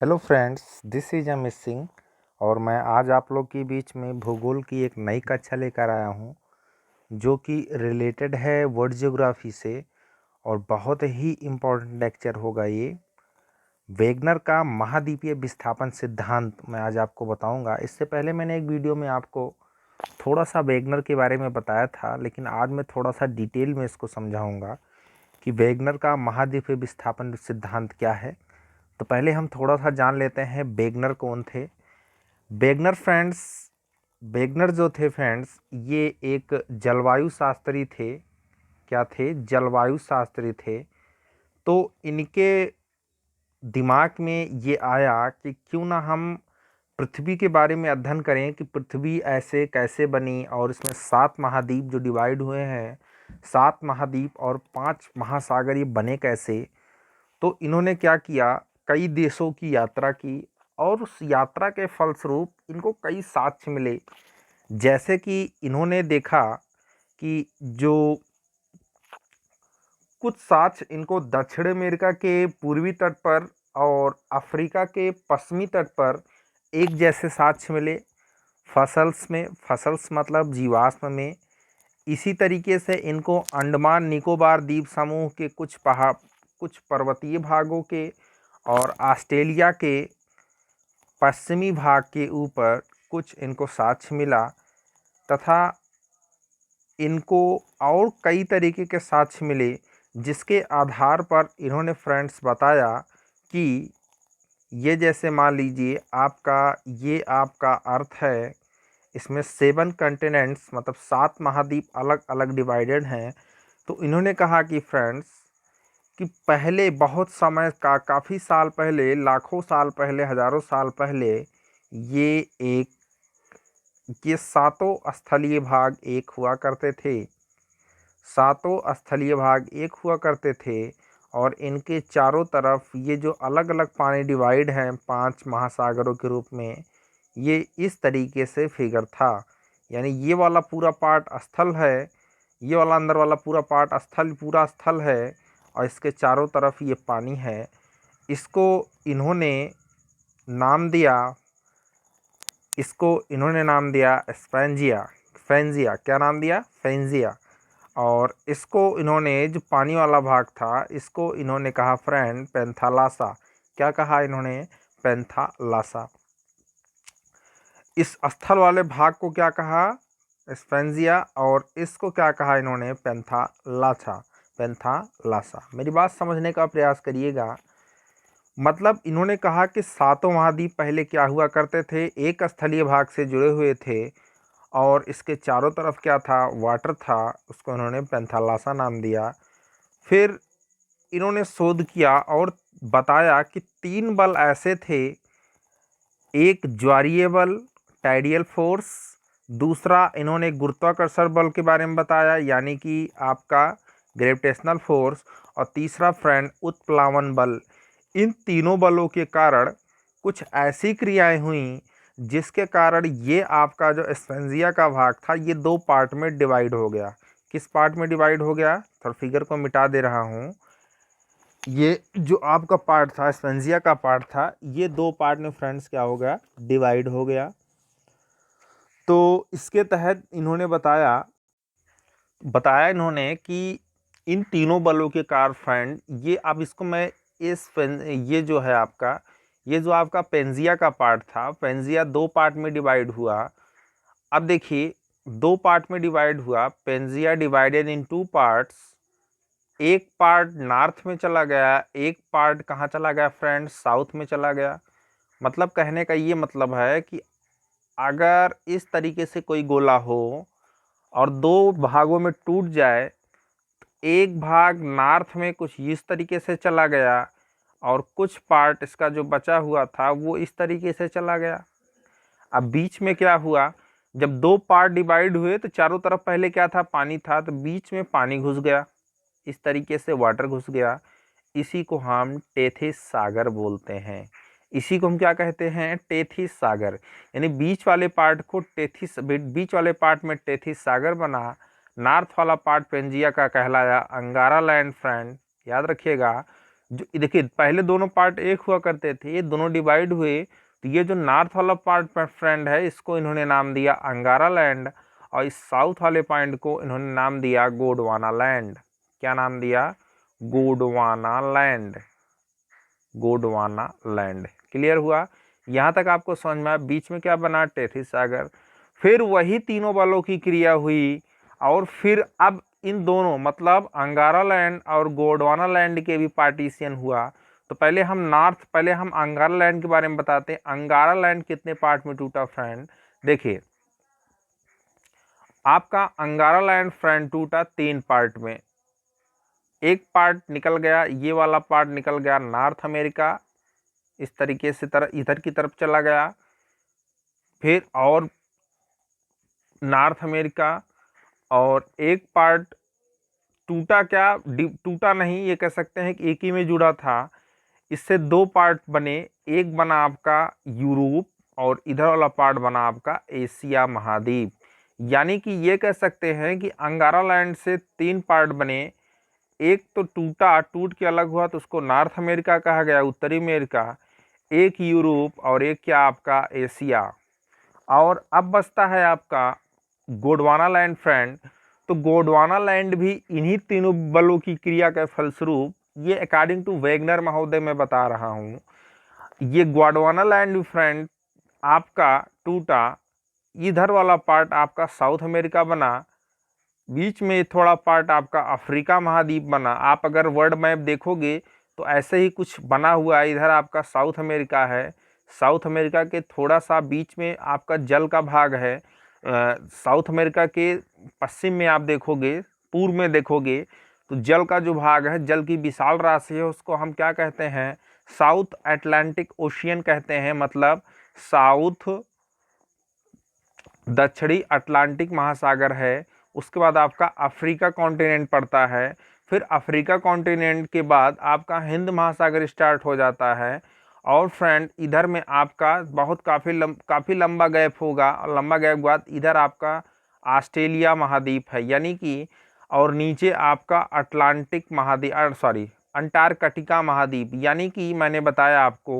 Hello friends, this is Amit Singh और मैं आज आप लोग के बीच में भूगोल की एक नई कक्षा लेकर आया हूँ जो कि रिलेटेड है वर्ल्ड ज्योग्राफी से। और बहुत ही इम्पोर्टेंट लेक्चर होगा ये। वेगनर का महाद्वीपीय विस्थापन सिद्धांत मैं आज आपको बताऊंगा। इससे पहले मैंने एक वीडियो में आपको थोड़ा सा वेगनर के बारे में बताया था, लेकिन आज मैं थोड़ा सा डिटेल में इसको समझाऊंगा कि वेगनर का महाद्वीपीय विस्थापन सिद्धांत क्या है। तो पहले हम थोड़ा सा जान लेते हैं वेगनर कौन थे। वेगनर जो थे फ्रेंड्स, ये एक जलवायु शास्त्री थे। क्या थे? जलवायु शास्त्री थे। तो इनके दिमाग में ये आया कि क्यों ना हम पृथ्वी के बारे में अध्ययन करें कि पृथ्वी ऐसे कैसे बनी और इसमें 7 महाद्वीप जो डिवाइड हुए हैं, 7 महाद्वीप और 5 महासागर, ये बने कैसे। तो इन्होंने क्या किया, कई देशों की यात्रा की और उस यात्रा के फलस्वरूप इनको कई साक्ष्य मिले। जैसे कि इन्होंने देखा कि जो कुछ साक्ष्य इनको दक्षिण अमेरिका के पूर्वी तट पर और अफ्रीका के पश्चिमी तट पर एक जैसे साक्ष्य मिले फसल्स में। फसल्स मतलब जीवाश्म में। इसी तरीके से इनको अंडमान निकोबार द्वीप समूह के कुछ पर्वतीय भागों के और ऑस्ट्रेलिया के पश्चिमी भाग के ऊपर कुछ इनको साक्ष्य मिला, तथा इनको और कई तरीके के साक्ष्य मिले, जिसके आधार पर इन्होंने फ्रेंड्स बताया कि ये जैसे मान लीजिए आपका अर्थ है, इसमें 7 कंटिनेंट्स मतलब 7 महाद्वीप अलग अलग डिवाइडेड हैं। तो इन्होंने कहा कि फ्रेंड्स कि पहले बहुत समय का काफ़ी साल पहले, लाखों साल पहले, हज़ारों साल पहले ये एक ये सातों स्थलीय भाग एक हुआ करते थे। सातों स्थलीय भाग एक हुआ करते थे और इनके चारों तरफ ये जो अलग अलग पानी डिवाइड हैं 5 महासागरों के रूप में, ये इस तरीके से फिगर था। यानी ये वाला पूरा पार्ट स्थल है, ये वाला अंदर वाला पूरा पार्ट पूरा स्थल है और इसके चारों तरफ ये पानी है। इसको इन्होंने नाम दिया स्पेंजिया। फेंजिया, क्या नाम दिया? फेंजिया। और इसको इन्होंने, जो पानी वाला भाग था, इसको इन्होंने कहा फ्रेंड पेंथालासा। क्या कहा इन्होंने? पेंथालासा। इस स्थल वाले भाग को क्या कहा? स्पेंजिया। और इसको क्या कहा इन्होंने? पेंथालासा। पेंथालासा। मेरी बात समझने का प्रयास करिएगा। मतलब इन्होंने कहा कि सातों महाद्वीप पहले क्या हुआ करते थे, एक स्थलीय भाग से जुड़े हुए थे और इसके चारों तरफ क्या था? वाटर था। उसको इन्होंने पेंथालासा नाम दिया। फिर इन्होंने शोध किया और बताया कि 3 बल ऐसे थे। एक ज्वारीय बल, टाइडियल फोर्स। दूसरा इन्होंने गुरुत्वाकर्षण बल के बारे में बताया, यानी कि आपका ग्रेविटेशनल फोर्स। और तीसरा फ्रेंड उत्प्लावन बल। इन तीनों बलों के कारण कुछ ऐसी क्रियाएं हुई जिसके कारण ये आपका जो स्पेंजिया का भाग था, ये 2 पार्ट में डिवाइड हो गया। किस पार्ट में डिवाइड हो गया? थोड़ा फिगर को मिटा दे रहा हूँ। ये जो आपका पार्ट था, स्पेंजिया का पार्ट था, ये 2 पार्ट में फ्रेंड्स क्या हो गया? डिवाइड हो गया। तो इसके तहत इन्होंने बताया इन्होंने कि इन तीनों बलों के कारण फ्रेंड, ये अब इसको मैं ये जो है आपका, ये जो आपका पेंजिया का पार्ट था, पेंजिया 2 पार्ट में डिवाइड हुआ। अब देखिए 2 पार्ट में डिवाइड हुआ। Pangaea divided in 2 parts. एक पार्ट नॉर्थ में चला गया, एक पार्ट कहाँ चला गया फ्रेंड्स? साउथ में चला गया। मतलब कहने का ये मतलब है कि अगर इस तरीके से कोई गोला हो और 2 भागों में टूट जाए, एक भाग नॉर्थ में कुछ इस तरीके से चला गया और कुछ पार्ट इसका जो बचा हुआ था वो इस तरीके से चला गया। अब बीच में क्या हुआ? जब 2 पार्ट डिवाइड हुए तो चारों तरफ पहले क्या था? पानी था। तो बीच में पानी घुस गया, इस तरीके से वाटर घुस गया। इसी को हम टेथिस सागर बोलते हैं। इसी को हम क्या कहते हैं? टेथिस सागर। यानी बीच वाले पार्ट को बीच वाले पार्ट में टेथिस सागर बना। नॉर्थ वाला पार्ट पेंजिया का कहलाया अंगारा लैंड फ्रेंड, याद रखिएगा। जो देखिए पहले दोनों पार्ट एक हुआ करते थे, ये दोनों डिवाइड हुए, तो ये जो नॉर्थ वाला पार्ट फ्रेंड है इसको इन्होंने नाम दिया अंगारा लैंड, और इस साउथ वाले पॉइंट को इन्होंने नाम दिया गोंडवाना लैंड। क्या नाम दिया? Gondwana land. Gondwana land. Clear हुआ? यहाँ तक आपको समझ में आया? बीच में क्या बना? टेथी सागर। फिर वही तीनों बलों की क्रिया हुई, और फिर अब इन दोनों मतलब अंगारा लैंड और गोंडवाना लैंड के भी पार्टीशन हुआ। तो पहले हम अंगारा लैंड के बारे में बताते हैं। अंगारा लैंड कितने पार्ट में टूटा फ्रेंड? देखिए आपका अंगारा लैंड फ्रेंड टूटा 3 पार्ट में। एक पार्ट निकल गया, ये वाला पार्ट निकल गया नॉर्थ अमेरिका, इस तरीके से इधर की तरफ चला गया। फिर और नॉर्थ अमेरिका, और एक पार्ट टूटा, क्या टूटा नहीं, ये कह सकते हैं कि एक ही में जुड़ा था। इससे 2 पार्ट बने, एक बना आपका यूरोप और इधर वाला पार्ट बना आपका एशिया महाद्वीप। यानी कि ये कह सकते हैं कि अंगारा लैंड से 3 पार्ट बने। एक तो टूट के अलग हुआ तो उसको नॉर्थ अमेरिका कहा गया, उत्तरी अमेरिका। एक यूरोप और एक क्या आपका एशिया। और अब बचता है आपका गोंडवाना लैंड फ्रेंड। तो गोंडवाना लैंड भी इन्हीं तीनों बलों की क्रिया के फलस्वरूप, ये अकॉर्डिंग टू वेगनर महोदय मैं बता रहा हूँ, ये गोंडवाना लैंड फ्रेंड आपका टूटा। इधर वाला पार्ट आपका साउथ अमेरिका बना, बीच में थोड़ा पार्ट आपका अफ्रीका महाद्वीप बना। आप अगर वर्ल्ड मैप देखोगे तो ऐसे ही कुछ बना हुआ है। इधर आपका साउथ अमेरिका है, साउथ अमेरिका के थोड़ा सा बीच में आपका जल का भाग है। साउथ अमेरिका के पश्चिम में आप देखोगे, पूर्व में देखोगे तो जल का जो भाग है, जल की विशाल राशि है, उसको हम क्या कहते हैं? साउथ अटलांटिक ओशियन कहते हैं। मतलब साउथ दक्षिणी अटलांटिक महासागर है। उसके बाद आपका अफ्रीका कॉन्टिनेंट पड़ता है। फिर अफ्रीका कॉन्टिनेंट के बाद आपका हिंद महासागर स्टार्ट हो जाता है। और फ्रेंड इधर में आपका बहुत काफ़ी लंबा गैप होगा, और लंबा गैप के बाद इधर आपका ऑस्ट्रेलिया महाद्वीप है, यानी कि, और नीचे आपका अटलांटिक महाद्वीप, सॉरी अंटार्कटिका महाद्वीप। यानी कि मैंने बताया आपको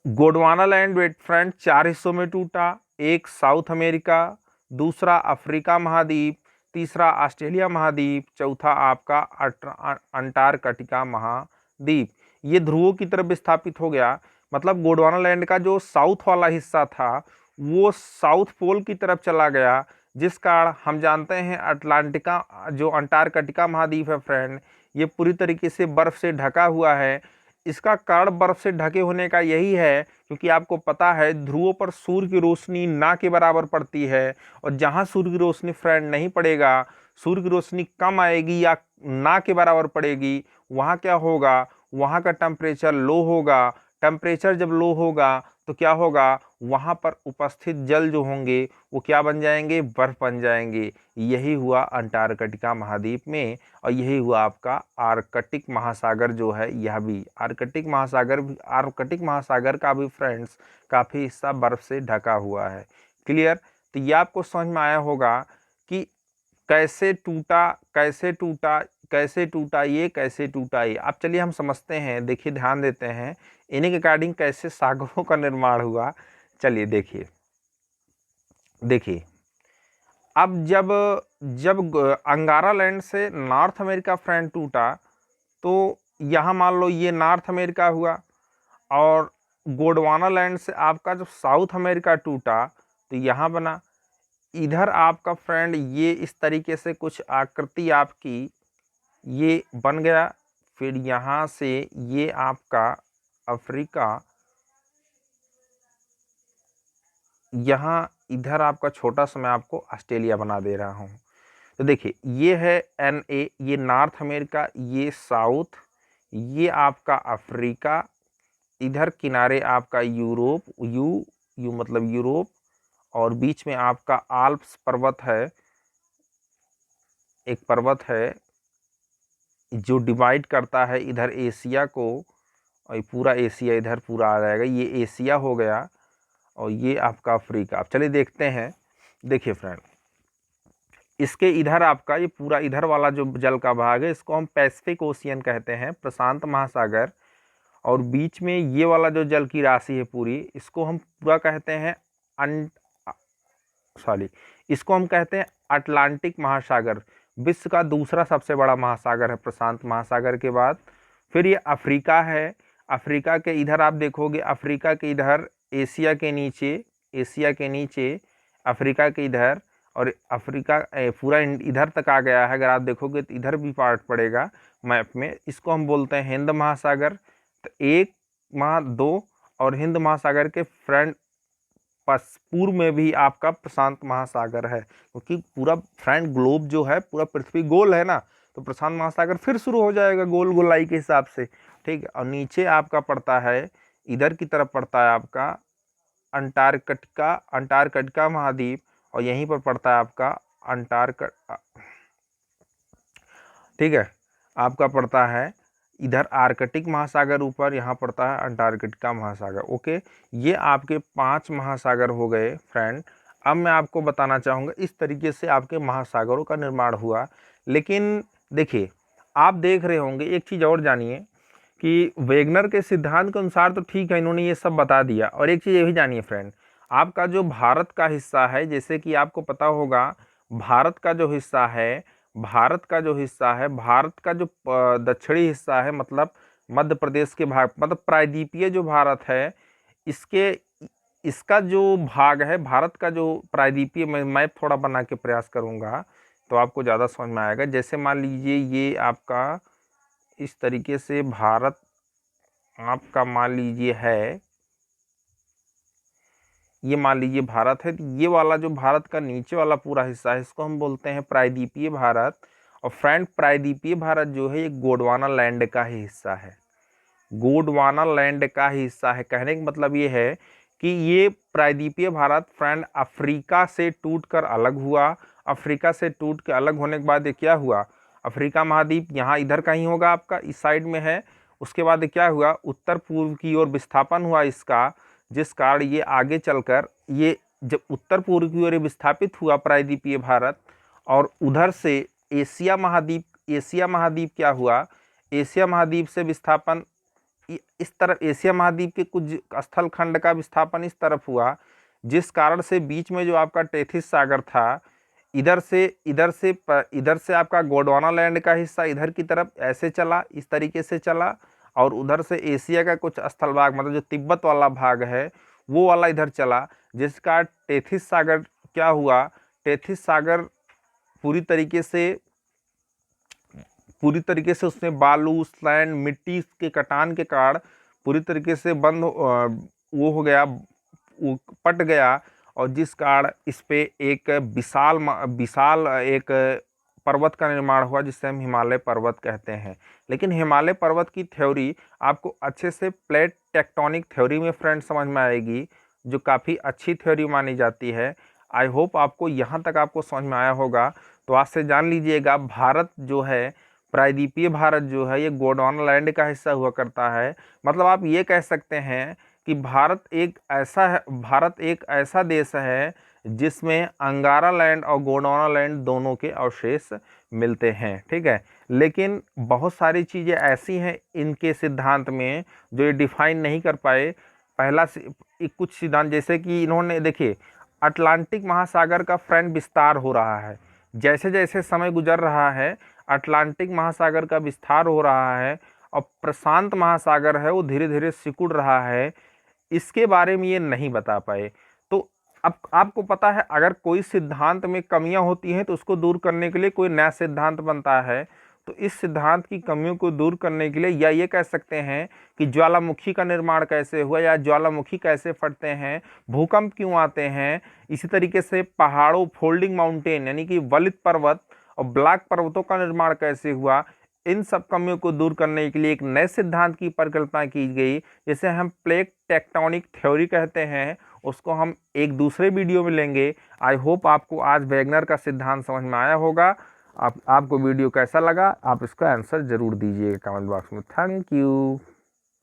गोंडवाना लैंड वेट फ्रेंड 4 हिस्सों में टूटा। एक साउथ अमेरिका, दूसरा अफ्रीका महाद्वीप, तीसरा ऑस्ट्रेलिया महाद्वीप, चौथा आपका अंटार्कटिका महाद्वीप। ये ध्रुवों की तरफ विस्थापित हो गया। मतलब गोंडवाना लैंड का जो साउथ वाला हिस्सा था वो साउथ पोल की तरफ चला गया, जिस कारण हम जानते हैं अटलांटिका जो अंटार्कटिका महाद्वीप है फ्रेंड, ये पूरी तरीके से बर्फ से ढका हुआ है। इसका कारण बर्फ से ढके होने का यही है क्योंकि आपको पता है ध्रुवों पर सूर्य की रोशनी ना के बराबर पड़ती है, और जहां सूर्य की रोशनी फ्रेंड नहीं पड़ेगा, सूर्य की रोशनी कम आएगी या ना के बराबर पड़ेगी, वहां क्या होगा? वहां का टेम्परेचर लो होगा। टेम्परेचर जब लो होगा तो क्या होगा? वहां पर उपस्थित जल जो होंगे वो क्या बन जाएंगे? बर्फ बन जाएंगे। यही हुआ अंटार्कटिका महाद्वीप में, और यही हुआ आपका आर्कटिक महासागर जो है, यह भी आर्कटिक महासागर का भी फ्रेंड्स काफ़ी हिस्सा बर्फ से ढका हुआ है। क्लियर? तो ये आपको समझ में आया होगा कि कैसे टूटा, कैसे टूटा, कैसे टूटा ये, कैसे टूटा ये। अब चलिए हम समझते हैं, देखिए ध्यान देते हैं इन्हीं के अकॉर्डिंग कैसे सागरों का निर्माण हुआ। चलिए देखिए देखिए अब जब जब अंगारा लैंड से नॉर्थ अमेरिका फ्रेंड टूटा, तो यहाँ मान लो ये नॉर्थ अमेरिका हुआ, और गोंडवाना लैंड से आपका जब साउथ अमेरिका टूटा तो यहाँ बना। इधर आपका फ्रेंड ये इस तरीके से कुछ आकृति आपकी ये बन गया। फिर यहाँ से ये आपका अफ्रीका, यहाँ इधर आपका छोटा सा मैं आपको ऑस्ट्रेलिया बना दे रहा हूँ। तो देखिए ये है NA, ये नॉर्थ अमेरिका, ये साउथ, ये आपका अफ्रीका, इधर किनारे आपका यूरोप, यू मतलब यूरोप, और बीच में आपका आल्प्स पर्वत है, एक पर्वत है जो डिवाइड करता है इधर एशिया को, और पूरा एशिया इधर पूरा आ जाएगा, ये एशिया हो गया, और ये आपका अफ्रीका। अब चलिए देखते हैं। देखिए फ्रेंड इसके इधर आपका ये पूरा इधर वाला जो जल का भाग है इसको हम पैसिफिक ओशियन कहते हैं, प्रशांत महासागर। और बीच में ये वाला जो जल की राशि है पूरी, इसको हम पूरा कहते हैं इसको हम कहते हैं अटलांटिक महासागर। विश्व का दूसरा सबसे बड़ा महासागर है प्रशांत महासागर के बाद। फिर ये अफ्रीका है। अफ्रीका के इधर आप देखोगे, अफ्रीका के इधर एशिया के नीचे अफ्रीका के इधर, और अफ्रीका पूरा इधर तक आ गया है। अगर आप देखोगे तो इधर भी पार्ट पड़ेगा मैप में। इसको हम बोलते हैं हिंद महासागर। तो एक दो और हिंद महासागर के फ्रंट पूर्व में भी आपका प्रशांत महासागर है, क्योंकि पूरा फ्रंट ग्लोब जो है, पूरा पृथ्वी गोल है ना, तो प्रशांत महासागर फिर शुरू हो जाएगा गोल गोलाई के हिसाब से, ठीक है। और नीचे आपका पड़ता है, इधर की तरफ पड़ता है आपका अंटार्कटिका महाद्वीप, और यहीं पर पड़ता है आपका ठीक है, आपका पड़ता है इधर आर्कटिक महासागर ऊपर, यहाँ पड़ता है अंटार्कटिका महासागर। ओके, ये आपके 5 महासागर हो गए फ्रेंड। अब मैं आपको बताना चाहूँगा इस तरीके से आपके महासागरों का निर्माण हुआ। लेकिन देखिए, आप देख रहे होंगे एक चीज़ और जानिए कि वेगनर के सिद्धांत के अनुसार तो ठीक है, इन्होंने ये सब बता दिया। और एक चीज़ ये भी जानिए फ्रेंड, आपका जो भारत का हिस्सा है, जैसे कि आपको पता होगा भारत का जो हिस्सा जो दक्षिणी हिस्सा है, मतलब मध्य प्रदेश के भाग, मतलब प्रायद्वीपीय जो भारत है, इसका जो भाग है भारत का जो प्रायद्वीपीय, मैं मैप थोड़ा बना के प्रयास करूंगा तो आपको ज़्यादा समझ में आएगा। जैसे मान लीजिए ये आपका इस तरीके से भारत आपका मान लीजिए है, ये मान लीजिए भारत है, तो ये वाला जो भारत का नीचे वाला पूरा हिस्सा है इसको हम बोलते हैं प्रायद्वीपीय भारत। और फ्रेंड, प्रायद्वीपीय भारत जो है ये गोंडवाना लैंड का ही हिस्सा है, गोंडवाना लैंड का ही हिस्सा है। कहने का मतलब ये है कि ये प्रायद्वीपीय भारत फ्रेंड अफ्रीका से टूटकर अलग हुआ। अफ्रीका से टूट के अलग होने के बाद ये क्या हुआ, अफ्रीका महाद्वीप यहाँ इधर कहीं होगा आपका, इस साइड में है। उसके बाद क्या हुआ, उत्तर पूर्व की ओर विस्थापन हुआ इसका, जिस कारण ये आगे चलकर ये जब उत्तर पूर्व की ओर विस्थापित हुआ प्रायद्वीपीय भारत, और उधर से एशिया महाद्वीप क्या हुआ, एशिया महाद्वीप से विस्थापन इस तरफ, एशिया महाद्वीप के कुछ स्थल खंड का विस्थापन इस तरफ हुआ, जिस कारण से बीच में जो आपका टेथिस सागर था, इधर से आपका गोंडवाना लैंड का हिस्सा इधर की तरफ ऐसे चला, इस तरीके से चला, और उधर से एशिया का कुछ स्थल भाग, मतलब जो तिब्बत वाला भाग है वो वाला इधर चला, जिसका टेथिस सागर क्या हुआ, टेथिस सागर पूरी तरीके से उसमें बालू, सैंड, मिट्टी के कटान के कारण पूरी तरीके से बंद वो हो गया, वो पट गया, और जिस कारण इस पे एक विशाल एक पर्वत का निर्माण हुआ, जिसे हम हिमालय पर्वत कहते हैं। लेकिन हिमालय पर्वत की थ्योरी आपको अच्छे से प्लेट टेक्टोनिक थ्योरी में फ्रेंड समझ में आएगी, जो काफ़ी अच्छी थ्योरी मानी जाती है। आई होप आपको यहाँ तक आपको समझ में आया होगा। तो आज से जान लीजिएगा, भारत जो है, प्रायद्वीपीय भारत जो है, ये गोंडवाना लैंड का हिस्सा हुआ करता है। मतलब आप ये कह सकते हैं कि भारत एक ऐसा देश है जिसमें अंगारा लैंड और गोंडवाना लैंड दोनों के अवशेष मिलते हैं, ठीक है। लेकिन बहुत सारी चीज़ें ऐसी हैं इनके सिद्धांत में जो ये डिफाइन नहीं कर पाए। पहला कुछ सिद्धांत, जैसे कि इन्होंने देखिए, अटलांटिक महासागर का फ्रेंड विस्तार हो रहा है, जैसे जैसे समय गुजर रहा है अटलांटिक महासागर का विस्तार हो रहा है, और प्रशांत महासागर है वो धीरे धीरे सिकुड़ रहा है। इसके बारे में ये नहीं बता पाए। तो अब आपको पता है, अगर कोई सिद्धांत में कमियां होती हैं तो उसको दूर करने के लिए कोई नया सिद्धांत बनता है। तो इस सिद्धांत की कमियों को दूर करने के लिए, या ये कह सकते हैं कि ज्वालामुखी का निर्माण कैसे हुआ, या ज्वालामुखी कैसे फटते हैं, भूकंप क्यों आते हैं, इसी तरीके से पहाड़ों, फोल्डिंग माउंटेन यानी कि वलित पर्वत और ब्लैक पर्वतों का निर्माण कैसे हुआ, इन सब कमियों को दूर करने के लिए एक नए सिद्धांत की परिकल्पना की गई, जिसे हम प्लेट टेक्टोनिक थ्योरी कहते हैं। उसको हम एक दूसरे वीडियो में लेंगे। आई होप आपको आज वेगनर का सिद्धांत समझ में आया होगा। आपको वीडियो कैसा लगा, आप इसका आंसर जरूर दीजिएगा कमेंट बॉक्स में। Thank you.